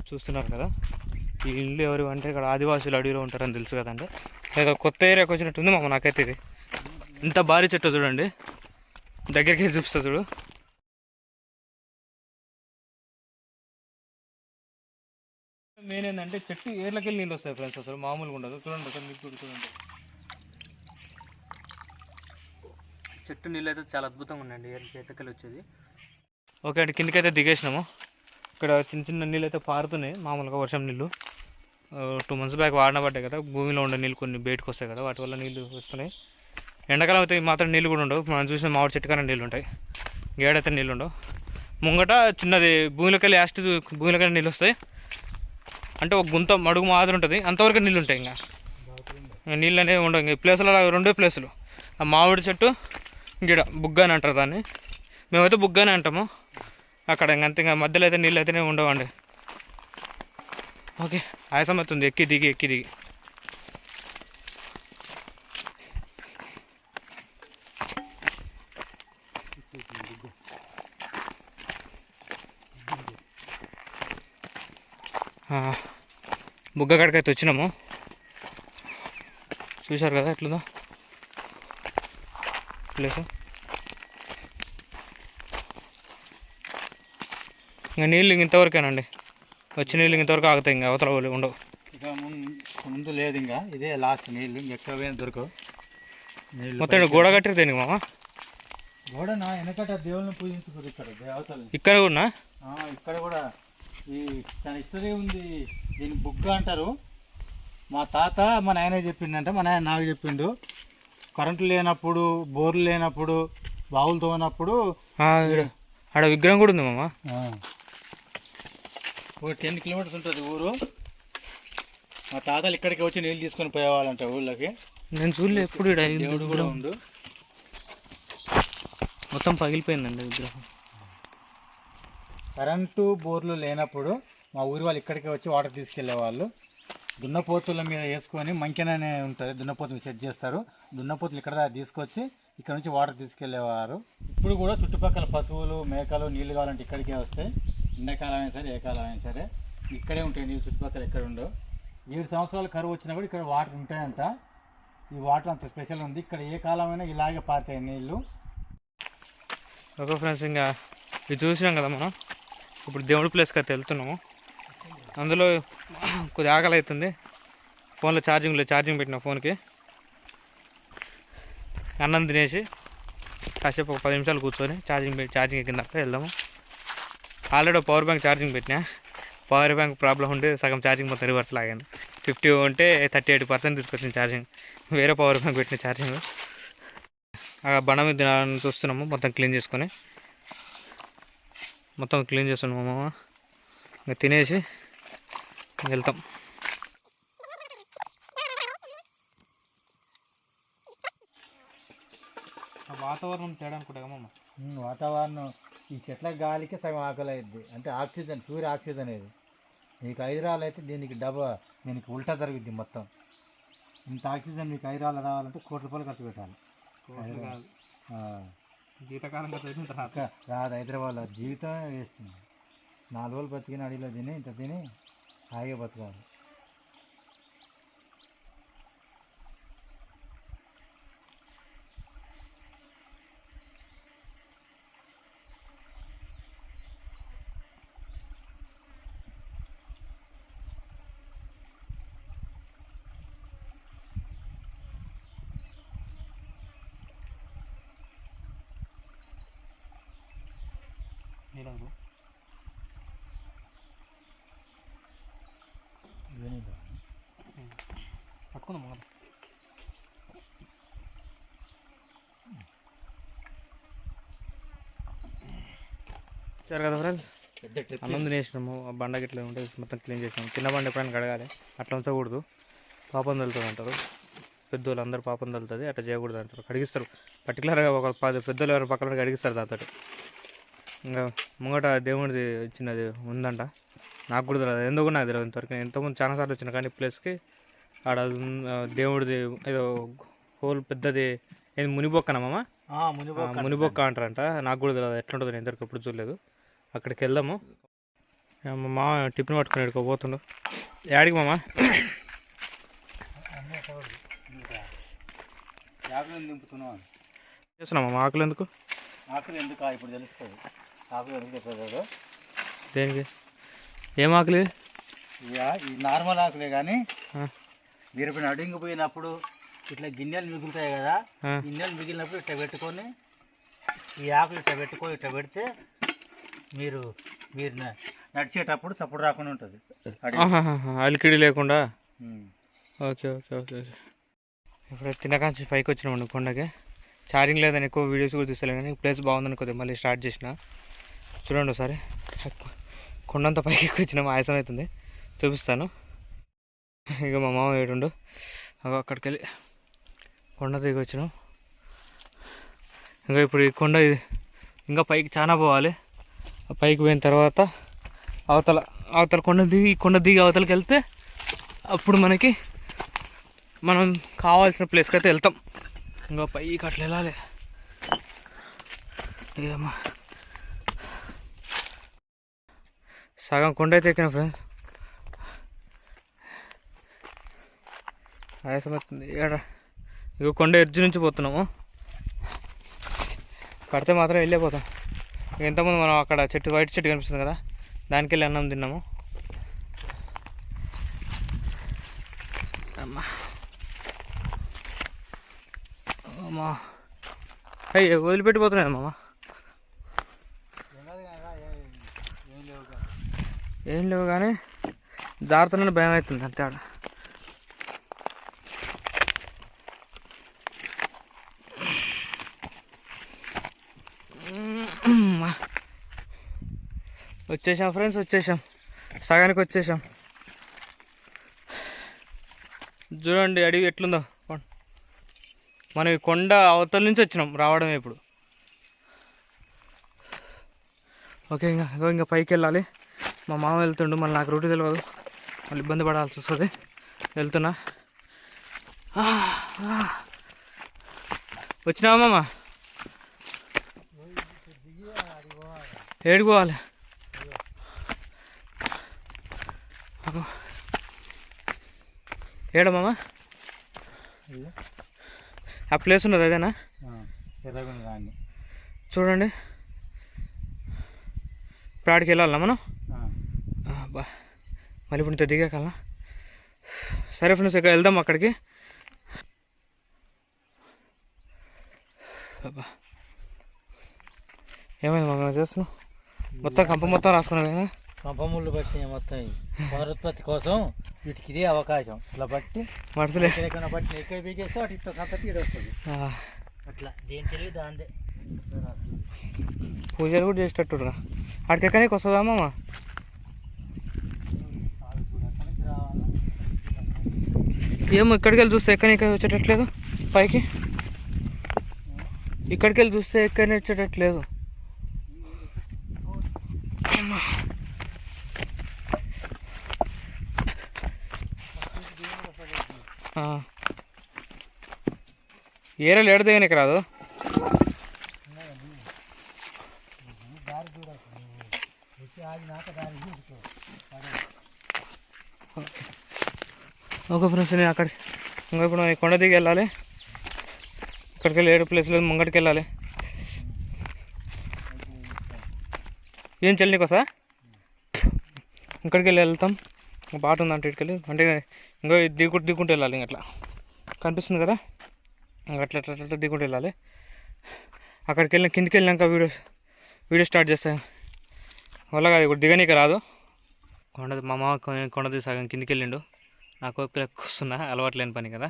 చూస్తున్నారు కదా, ఈ ఇల్లు ఎవరు అంటే ఇక్కడ ఆదివాసులు అడవిలో ఉంటారని తెలుసు కదండి. లేదా కొత్త ఏరియాకి వచ్చినట్టుంది మామ నాకైతే. ఇది ఇంత భారీ చెట్టు చూడండి, దగ్గరికి చూపిస్తా చూడు. మెయిన్ ఏంటంటే చెట్టు ఏర్లకి వెళ్ళి నీళ్ళు వస్తాయి ఫ్రెండ్స్, అసలు మామూలుగా ఉండదు. చూడండి అసలు మీకు చూడండి, చెట్టు నీళ్ళు అయితే చాలా అద్భుతంగా ఉన్నాయండి, ఏర్లకి వచ్చేది. ఓకే అండి, కిందకైతే దిగేసినాము. ఇక్కడ చిన్న చిన్న నీళ్ళు అయితే పారుతున్నాయి, మామూలుగా వర్షం నీళ్ళు. 2 months బ్యాక్ వాడిన పడ్డాయి కదా, భూమిలో ఉండే నీళ్ళు కొన్ని బయటకు వస్తాయి కదా, వాటి వల్ల నీళ్ళు వస్తున్నాయి. ఎండాకాలం అయితే మాత్రం నీళ్ళు కూడా ఉండవు. మనం చూసిన మామిడి చెట్టు కన్నా నీళ్ళు ఉంటాయి, గేడైతే నీళ్ళు ఉండవు. ముంగట చిన్నది భూమిలోకి వెళ్ళి భూమిలోకి వెళ్ళి నీళ్ళు వస్తాయి. అంటే ఒక గుంత మడుగు మాదిరి ఉంటుంది, అంతవరకు నీళ్ళు ఉంటాయి. ఇంకా నీళ్ళు అనేవి ఉండవు. ఇంకా ప్లేసులు అలా 2 ప్లేసులు, ఆ మామిడి చెట్టు గిడ బుగ్గ అని అంటారు దాన్ని, మేమైతే బుగ్గనే అంటాము. అక్కడ ఇంకంతే, ఇంకా మధ్యలో అయితే నీళ్ళు అయితేనే ఉండవండి. ఓకే, ఆయాసం అవుతుంది ఎక్కి దిగి. బుగ్గ కాడికైతే వచ్చినాము, చూశారు కదా ఎట్లుందో ప్లేస్. ఇంకా నీళ్ళు ఇంతవరకేనండి, వచ్చే నీళ్ళు ఇంతవరకు ఆగుతాయి, ఇంకా అవతల ఉండవు. ఇక ముందు లేదు, ఇంకా ఇదే లాస్ట్ నీళ్ళు, ఇంకెక్కడ దొరకవు నీళ్ళు. మొత్తం గోడ కట్టిరు దేనికి మామ? గోడ నా వెనకట దేవుళ్ళని పూజించుకోరు ఇక్కడ దేవతలు. ఇక్కడ కూడా ఇక్కడ కూడా ఈ తన హిస్టరీ ఉంది. దీన్ని బుగ్గ అంటారు. మా తాత మా నాయనే చెప్పిండంట, మా నాయన నాకు చెప్పిండు. కరెంటు లేనప్పుడు, బోర్లు లేనప్పుడు, బావులు తోనప్పుడు ఆడ విగ్రహం కూడా ఉంది మామ. ఒక 10 kilometers ఉంటుంది ఊరు. మా తాతలు ఇక్కడికి వచ్చి నీళ్ళు తీసుకొని పోయేవాళ్ళంట ఊళ్ళకి. నేను చూడలే ఎప్పుడు. దేవుడు కూడా ఉండు. మొత్తం పగిలిపోయిందండి విగ్రహం. కరెంటు బోర్లు లేనప్పుడు మా ఊరి వాళ్ళు ఇక్కడికి వచ్చి వాటర్ తీసుకెళ్లేవాళ్ళు. దున్నపోతుల మీద వేసుకొని మంకెననే ఉంటుంది, దున్నపోతులు సెట్ చేస్తారు. దున్నపోతులు ఇక్కడ తీసుకొచ్చి ఇక్కడ నుంచి వాటర్ తీసుకెళ్లేవారు. ఇప్పుడు కూడా చుట్టుపక్కల పశువులు, మేకలు నీళ్ళు కావాలంటే ఇక్కడికే వస్తాయి. ఎండాకాలం అయినా సరే, ఏ కాలం అయినా సరే ఇక్కడే ఉంటాయి నీళ్ళు. చుట్టుపక్కల ఎక్కడ ఉండవు. 7 సంవత్సరాలు కరువు వచ్చినా కూడా ఇక్కడ వాటర్ ఉంటాయంట. ఈ వాటర్ అంత స్పెషల్ ఉంది. ఇక్కడ ఏ కాలమైనా ఇలాగే పారుతాయి నీళ్ళు. ఓకే ఫ్రెండ్స్, ఇంకా ఇది చూసినాం కదా మనం. ఇప్పుడు దేవుడి ప్లేస్కి అయితే వెళ్తున్నాము. అందులో కొద్దిగా ఆకలి అవుతుంది. ఫోన్లో ఛార్జింగ్ పెట్టిన ఫోన్కి. అన్నం తినేసి కాసేపు ఒక 10 నిమిషాలు కూర్చొని ఛార్జింగ్ ఎక్కిన దాకా వెళ్దాము. ఆల్రెడీ పవర్ బ్యాంక్ ఛార్జింగ్ పెట్టినా, పవర్ బ్యాంక్ ప్రాబ్లం ఉంటే సగం ఛార్జింగ్ మొత్తం రివర్స్ లాగాను. 50 ఉంటే 38% తీసుకొచ్చిన ఛార్జింగ్, వేరే పవర్ బ్యాంక్ పెట్టిన ఛార్జింగ్. ఆ బండ మీద తినాలని చూస్తున్నాము, మొత్తం క్లీన్ చేసుకొని. మొత్తం క్లీన్ చేస్తున్నాము. ఇంకా తినేసి వెళ్తాం. వాతావరణం తేడా అనుకుంటా కమ్మమ్మ. వాతావరణం ఈ చెట్ల గాలికి సగం ఆకలి అయింది. అంటే ఆక్సిజన్, ప్యూర్ ఆక్సిజన్ ఇది. మీకు హైదరాబాద్ అయితే దీనికి ఉల్టా జరుగుద్ది మొత్తం. ఇంత ఆక్సిజన్ మీకు హైదరాబాద్ రావాలంటే ₹1 కోటి ఖర్చు పెట్టాలి. జీతకాలం రాదు హైదరాబాద్లో. జీవితం వేస్తుంది. 4 రోజులు బతికిన అడిలో ఇంత తిని హాయిగా బతకాలి. పట్టుకుందాం మనం. సరే కదా ఫ్రెండ్స్, అన్నం తినేసినాము. బండ గిట్ల ఉంటే మొత్తం క్లీన్ చేసినాము. చిన్న బండ ఎప్పుడైనా కడగాలి, అట్లా ఉంచకూడదు. పాపం తగులుతుంది అంటారు పెద్దోళ్ళు, అందరూ పాపం తగులుతుంది, అట్లా చేయకూడదు అంటారు. కడిగిస్తారు పర్టికులర్గా, ఒక 10 పెద్దోళ్ళు ఎవరు పక్కన కడిగిస్తారు దాంతో. ఇంకా ముంగట దేవుడిది చిన్నది ఉందంట, నాకు కూడా తెలియదు, ఎందుకు నాకు తెలియదు ఇంతవరకు. ఇంతకుముందు చాలాసార్లు వచ్చిన కానీ ప్లేస్కి ఆడ దేవుడిది ఏదో హోల్ పెద్దది ఏది మునిబొక్కనమ్మా, మునిబొక్క అంటారంట. నాకు కూడా తెలియదు ఎట్లుంటుంది, నేను ఇంతవరకు ఎప్పుడు చూడలేదు. అక్కడికి వెళ్దాము. మా మామ టిఫిన్ పట్టుకుని ఎడుకోపోతుండు. యాడికి మామ? ఆకులను దింపుతున్నాం. చేస్తున్నాం మామ ఆకులు ఎందుకు? ఆకులు ఎందుకు ఇప్పుడు తెలుస్తుంది. ఆకులు ఎందుకు చెప్పలేదు. దేనికి? ఏం ఆకులు? ఈ నార్మల్ ఆకులే కానీ మీరు ఇప్పుడు అడుగు పోయినప్పుడు ఇట్లా గిన్నెలు మిగులుతాయి కదా, గిన్నెలు మిగిలినప్పుడు ఇట్లా పెట్టుకొని ఈ ఆకులు ఇట్లా పెట్టుకొని ఇట్లా పెడితే మీరు మీరు నడిచేటప్పుడు చప్పుడు రాకుండా ఉంటుంది. అలికిడి లేకుండా. Okay okay okay okay. ఇప్పుడు తినకాంచి పైకి వచ్చినామండి కొండకి. ఛార్జింగ్ లేదని ఎక్కువ వీడియోస్ కూడా తీస్తలేను కానీ ప్లేస్ బాగుందని కొద్దిగా మళ్ళీ స్టార్ట్ చేసిన. చూడండి ఒకసారి కొండంతా పైకి ఎక్కువ వచ్చినాము, ఆయాసం అవుతుంది. చూపిస్తాను. ఇక మా మామ ఏడుండు అక్కడికి వెళ్ళి కొండ దిగి వచ్చినాం. ఇంకా ఇప్పుడు ఈ కొండ ఇంకా పైకి చాలా పోవాలి. ఆ పైకి పోయిన తర్వాత అవతల కొండ దిగి అవతలకి వెళ్తే అప్పుడు మనం కావాల్సిన ప్లేస్కి అయితే వెళ్తాం. ఇంకా పైకి అట్లా వెళ్ళాలి. ఏమా సగం కొండ అయితే ఎక్కిన ఫ్రెండ్స్. ఆయాసం అవుతుంది. ఇక కొండ ఎడ్జ్ నుంచి పోతున్నాము. పడితే మాత్రం వెళ్ళిపోతాం. ఎంతమంది మనం అక్కడ చెట్టు వైట్ చెట్టు కనిపిస్తుంది కదా, దానికి వెళ్ళి అన్నం తిన్నాము. అమ్మా అయ్యే వదిలిపెట్టిపోతున్నాయి మామ. ఏం లేవు కానీ జాగ్రత్తనే భయం అవుతుంది అంతే. ఆడ వచ్చేసాం ఫ్రెండ్స్, వచ్చేసాం. సగానికి వచ్చేసాం. చూడండి అడవి ఎట్లుందో. మనం ఈ కొండ అవతల నుంచి వచ్చినాం రావడమే ఇప్పుడు. ఓకే ఇంకా పైకి వెళ్ళాలి. మా మామ వెళ్తుండు, మళ్ళీ నాకు రూట్ తెలియదు, మళ్ళీ ఇబ్బంది పడాల్సి వస్తుంది. వెళ్తున్నా. వచ్చినావా మామ? ఏడికి పోవాలి? ఏడా మామ? ఆ ప్లేస్ ఉన్నది అదేనా? చూడండి. ఇప్పుడు ఆడికి వెళ్ళాలా మనం? బా మళ్ళీ ఇప్పుడు ఇంత దిగాకల్లా. సరే ఫ్రెండ్స్, ఇక వెళ్దాం అక్కడికి. ఏమైంది మామ చేస్తున్నావు? మొత్తం కంప మొత్తం రాసుకున్నావు. కంపముళ్ళు బట్టి మొత్తం పునరుత్పత్తి కోసం వీటికి ఇదే అవకాశం. ఇట్లా బట్టి మనుషులే బట్టి ఎక్కడ బీగేస్తే వాటి సంతతి వస్తుంది. అట్లా దేని తెలియదు దాందే. పూజలు కూడా చేసేటట్టుగా అక్కడికి ఎక్కడికి వస్తుందా మామ? ఏమో ఇక్కడికి వెళ్ళి చూస్తే ఎక్కడికి వచ్చేటట్లేదు పైకి. ఇక్కడికి వెళ్ళి చూస్తే ఎక్కడికి వచ్చేటట్లేదు. ఏరలు ఏడ దిగనికి రాదు. ఓకే ఫ్రెండ్స్, నేను అక్కడికి ఇంకా ఇప్పుడు కొండ దిగి వెళ్ళాలి. ఇక్కడికి వెళ్ళి 7 ప్లేస్లో ముంగటికి వెళ్ళాలి. ఏం చెల్లి నీకోసా? ఇక్కడికి వెళ్ళి వెళ్తాం. బాట ఉందంటే ఇటుకెళ్ళి, అంటే ఇంకా దిగుకుంటూ వెళ్ళాలి. అట్లా కనిపిస్తుంది కదా, అట్లా అట్లా అట్లా దిగుకుంటూ వెళ్ళాలి. అక్కడికి వెళ్ళిన కిందికి వెళ్ళినాక వీడియో స్టార్ట్ చేస్తాను. వల్ల కాదు ఇప్పుడు దిగనీకి రాదు. మా మామ కొండ దిగి సగం కిందికి వెళ్ళిండు. నాకు వస్తున్నా, అలవాట్లేని పని కదా.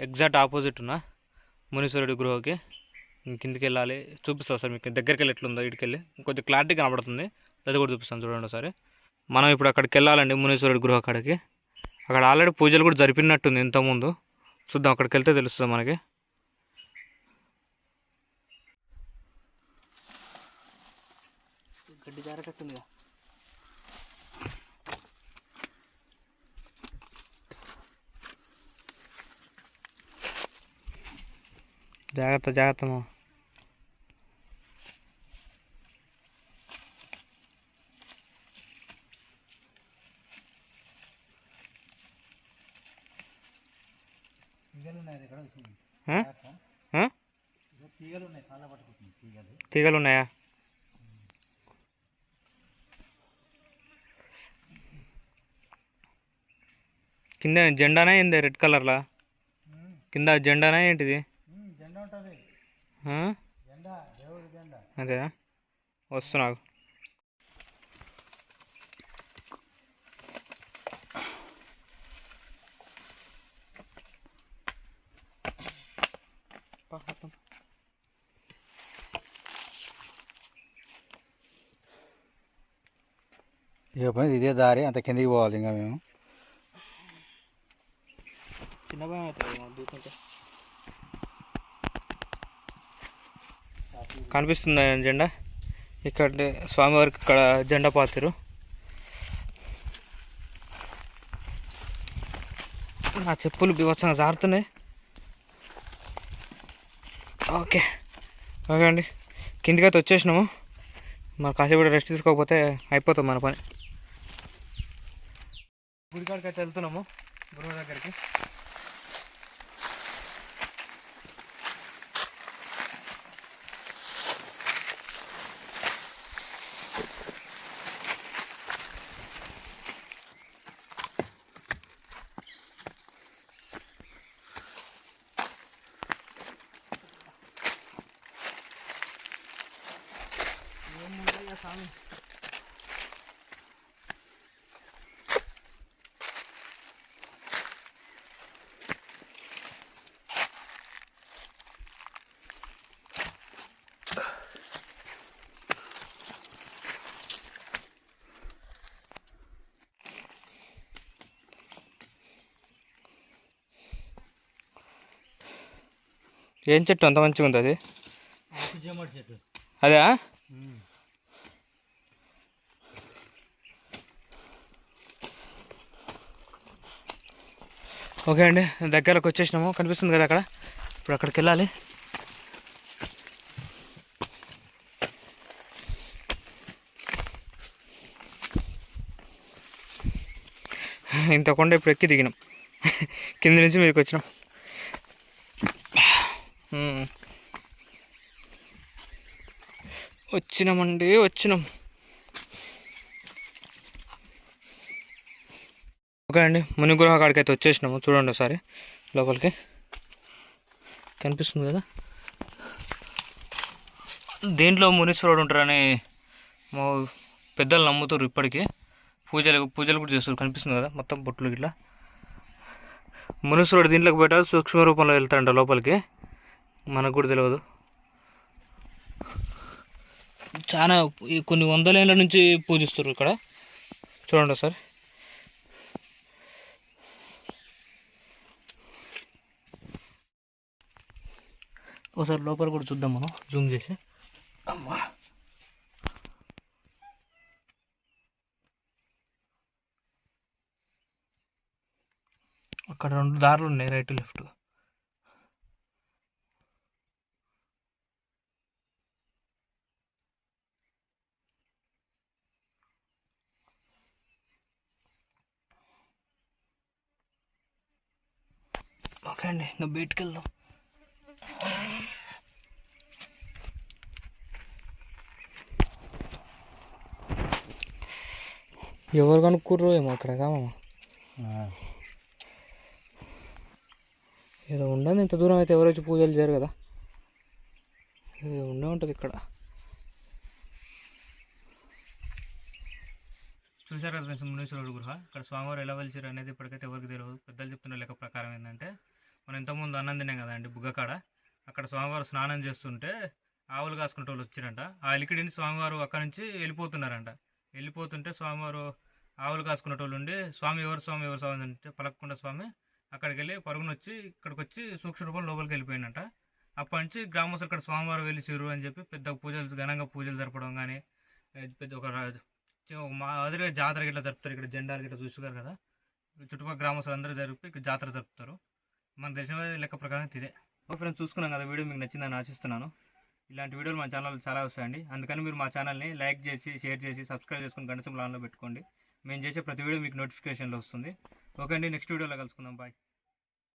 ఎగ్జాక్ట్ ఆపోజిట్ ఉన్నా మునీశ్వరుడి గృహకి. కిందికి వెళ్ళాలి. చూపిస్తాను సార్ మీకు దగ్గరికి వెళ్ళి ఎట్లుందో. ఇటుకెళ్ళి కొంచెం క్లారిటీ కనబడుతుంది, అది కూడా చూపిస్తాను చూడండి ఒకసారి. మనం ఇప్పుడు అక్కడికి వెళ్ళాలండి, మునీశ్వరుడి గృహ కాడికి. అక్కడ ఆల్రెడీ పూజలు కూడా జరిపినట్టుంది ఇంతకుముందు. చూద్దాం, అక్కడికి వెళ్తే తెలుస్తుంది మనకి. గడ్డి జారేటట్టుందిగా. జాగ్రత్త జాగ్రత్త మా. ఆ? ఆ? తీగలు ఉన్నాయా? కింద జెండానా ఏంది రెడ్ కలర్లా? కింద జెండానా ఏంటిది? జెండా ఉంటుంది, ఆ? జెండా దేవుడి జెండా. అదేనా? వస్తున్నావు. ఇక పని ఇదే దారి, అంత కిందికి పోవాలి ఇంకా మేము. చిన్న భయం అవుతుంది దూకుంటే. కనిపిస్తుందా జెండా? ఇక్కడ స్వామివారికి ఇక్కడ జెండా పాతారు. నా చెప్పులు బీభత్సంగా జారుతున్నాయి. ఓకే ఓకే అండి, కిందికైతే వచ్చేసినాము. మరి కాసేపు రెస్ట్ తీసుకోకపోతే అయిపోతాం మన పని. గుడికాడికి అయితే వెళ్తున్నాము, గురువు దగ్గరికి. స్వామి ఏం చెట్టు అంత మంచిగా ఉంది అది? చెట్టు అదే. ఓకే అండి, దగ్గరకు వచ్చేసినాము. కనిపిస్తుంది కదా అక్కడ. ఇప్పుడు అక్కడికి వెళ్ళాలి. ఇంత కొండ ఇప్పుడు ఎక్కి దిగినాం, కింద నుంచి మీదకి వచ్చినాం. వచ్చినామండి, వచ్చినాం. ఓకే అండి, మునిగృహ కాడికి అయితే వచ్చేసినాము. చూడండి ఒకసారి లోపలికి. కనిపిస్తుంది కదా, దీంట్లో మునీశ్వరుడు ఉంటారని మా పెద్దలు నమ్ముతారు ఇప్పటికీ. పూజలు కూడా చేస్తారు. కనిపిస్తుంది కదా మొత్తం బొట్లు ఇట్లా. మునీశ్వరుడు దీంట్లోకి పెట్టాలి, సూక్ష్మ రూపంలో వెళ్తాడంట లోపలికి. మనకు కూడా తెలియదు. చాలా కొన్ని వందల ఏళ్ళ నుంచి పూజిస్తారు ఇక్కడ. చూడండి ఒకసారి. ఒకసారి లోపల కూడా చూద్దాం మనం, జూమ్ చేసి. అమ్మా, అక్కడ 2 దారులు ఉన్నాయి, రైట్ లెఫ్ట్. ఓకే అండి, ఇంకా బయటికి వెళ్దాం. ఎవరు కనుక్కుర్రు ఏమో అక్కడ కామా. ఏదో ఉండదు, ఇంత దూరం అయితే ఎవరు వచ్చి పూజలు చేయరు కదా. ఏదో ఉండే ఉంటుంది ఇక్కడ. చూశారు కదా ఫ్రెండ్స్, మునీశ్వరుడు గృహ. ఇక్కడ స్వామివారు ఎలా వెలిచారు అనేది ఇప్పటికైతే ఎవరికి తెలియదు. పెద్దలు చెప్తున్న లెక్క ప్రకారం ఏంటంటే, మనం ఇంతకుముందు అన్నం తిన్నాం కదండి బుగ్గకాడ. అక్కడ స్వామివారు స్నానం చేస్తుంటే ఆవులు కాసుకుంటే వాళ్ళు వచ్చిరంట. ఆ లిక్విడ్ని స్వామివారు అక్కడి నుంచి వెళ్ళిపోతున్నారంట. వెళ్ళిపోతుంటే స్వామివారు ఆవులు కాసుకునేటోళ్ళు ఉండి, స్వామి ఎవరు స్వామి అంటే పలకకుండా స్వామి అక్కడికి వెళ్ళి పరుగున వచ్చి ఇక్కడికి వచ్చి సూక్ష్మ రూపం లోపలికి వెళ్ళిపోయిందంట. అప్పటి నుంచి గ్రామస్తులు ఇక్కడ స్వామివారు వెలిసిరు అని చెప్పి పెద్ద పూజలు, ఘనంగా పూజలు జరపడం కానీ, పెద్ద ఒక మాదిరిగా జాతర గిట్లా జరుపుతారు. ఇక్కడ జెండాలు గిట్లా చూసుకారు కదా, చుట్టుపక్కల గ్రామస్తులు అందరూ జరిపి ఇక్కడ జాతర జరుపుతారు. మనకు తెలిసిన లెక్క ప్రకారం ఇదే. ఓ ఫ్రెండ్స్, చూసుకున్నాం కదా, వీడియో మీకు నచ్చిందని ఆశిస్తున్నాను. ఇలాంటి వీడియోలు మన ఛానల్ చాలా వస్తాయండి. అందుకని మీరు మా ఛానల్ని లైక్ చేసి, షేర్ చేసి, సబ్స్క్రైబ్ చేసుకుని గంట సింబల్ ఆన్లో పెట్టుకోండి. మేము చేసే ప్రతి వీడియో మీకు నోటిఫికేషన్లో వస్తుంది. ఓకే అండి, నెక్స్ట్ వీడియోలో కలుసుకుందాం. బాయ్.